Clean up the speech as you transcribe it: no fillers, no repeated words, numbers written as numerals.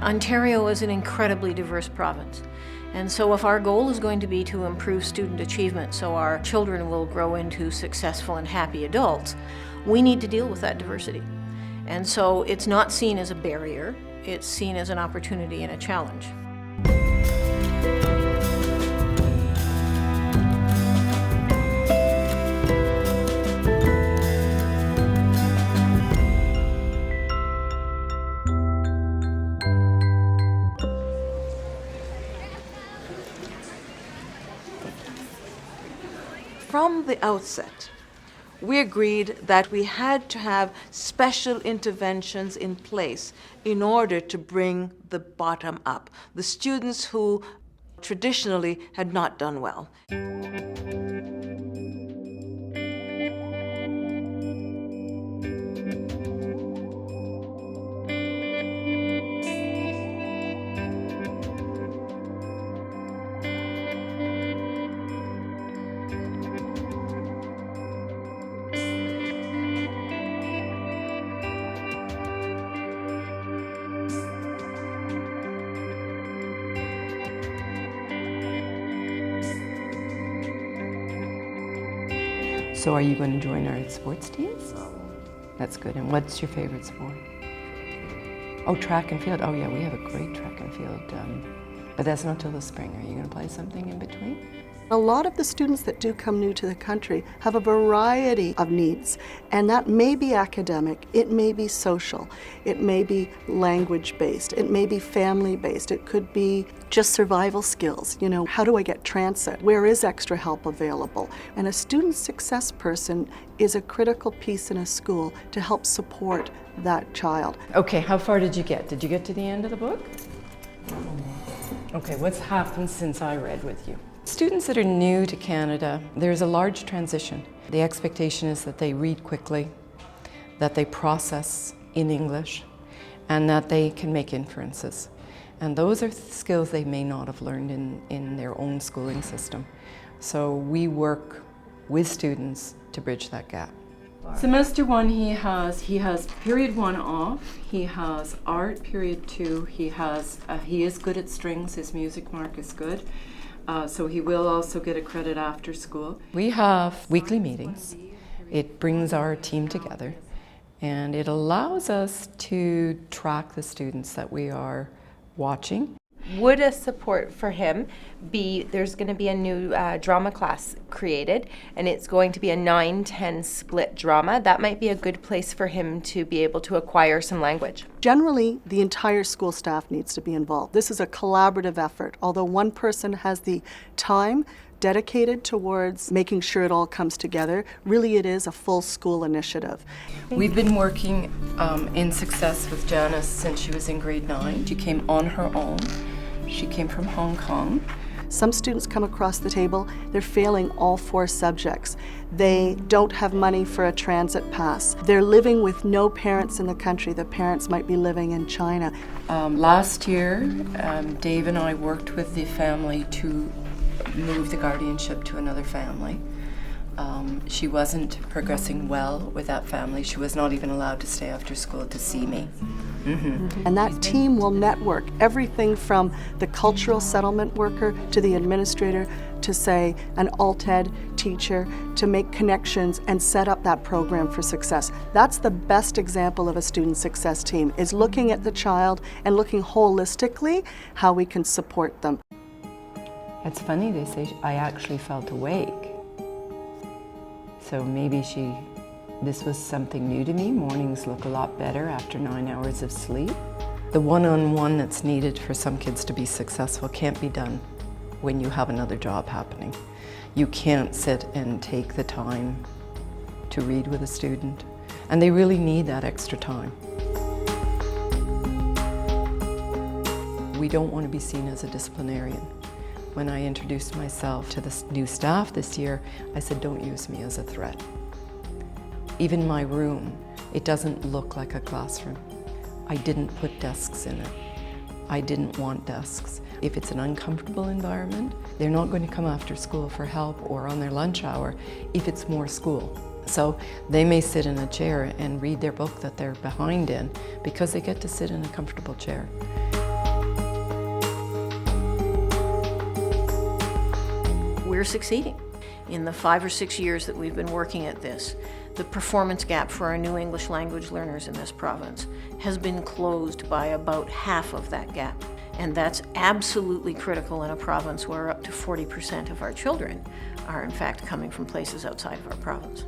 Ontario is an incredibly diverse province. And so if our goal is going to be to improve student achievement so our children will grow into successful and happy adults, we need to deal with that diversity. And so it's not seen as a barrier, it's seen as an opportunity and a challenge. From the outset, we agreed that we had to have special interventions in place in order to bring the bottom up, the students who traditionally had not done well. So are you going to join our sports teams? That's good. And what's your favorite sport? Oh, track and field. Oh yeah, we have a great track and field. But that's not till the spring. Are you going to play something in between? A lot of the students that do come new to the country have a variety of needs, and that may be academic, it may be social, it may be language-based, it may be family-based, it could be just survival skills. You know, how do I get transit? Where is extra help available? And a student success person is a critical piece in a school to help support that child. Okay, how far did you get? Did you get to the end of the book? Okay, what's happened since I read with you? Students that are new to Canada, there's a large transition. The expectation is that they read quickly, that they process in English, and that they can make inferences. And those are skills they may not have learned in their own schooling system. So we work with students to bridge that gap. Semester 1, he has period 1 off, he has art period 2, he is good at strings, his music mark is good. So he will also get a credit after school. We have weekly meetings. It brings our team together and it allows us to track the students that we are watching. Would a support for him be, there's going to be a new drama class created and it's going to be a 9-10 split drama. That might be a good place for him to be able to acquire some language. Generally, the entire school staff needs to be involved. This is a collaborative effort. Although one person has the time dedicated towards making sure it all comes together, really it is a full school initiative. We've been working in success with Janice since she was in grade 9. She came on her own. She came from Hong Kong. Some students come across the table, they're failing all 4 subjects. They don't have money for a transit pass. They're living with no parents in the country. The parents might be living in China. Last year, Dave and I worked with the family to move the guardianship to another family. She wasn't progressing well with that family. She was not even allowed to stay after school to see me. Mm-hmm. And that team will network everything from the cultural settlement worker to the administrator to, say, an alt-ed teacher to make connections and set up that program for success. That's the best example of a student success team, is looking at the child and looking holistically how we can support them. It's funny, they say I actually felt awake. So maybe this was something new to me. Mornings look a lot better after 9 hours of sleep. The one-on-one that's needed for some kids to be successful can't be done when you have another job happening. You can't sit and take the time to read with a student, and they really need that extra time. We don't want to be seen as a disciplinarian. When I introduced myself to the new staff this year, I said, don't use me as a threat. Even my room, it doesn't look like a classroom. I didn't put desks in it. I didn't want desks. If it's an uncomfortable environment, they're not going to come after school for help or on their lunch hour if it's more school. So they may sit in a chair and read their book that they're behind in because they get to sit in a comfortable chair. are succeeding. In the 5 or 6 years that we've been working at this, the performance gap for our new English language learners in this province has been closed by about half of that gap. And that's absolutely critical in a province where up to 40% of our children are in fact coming from places outside of our province.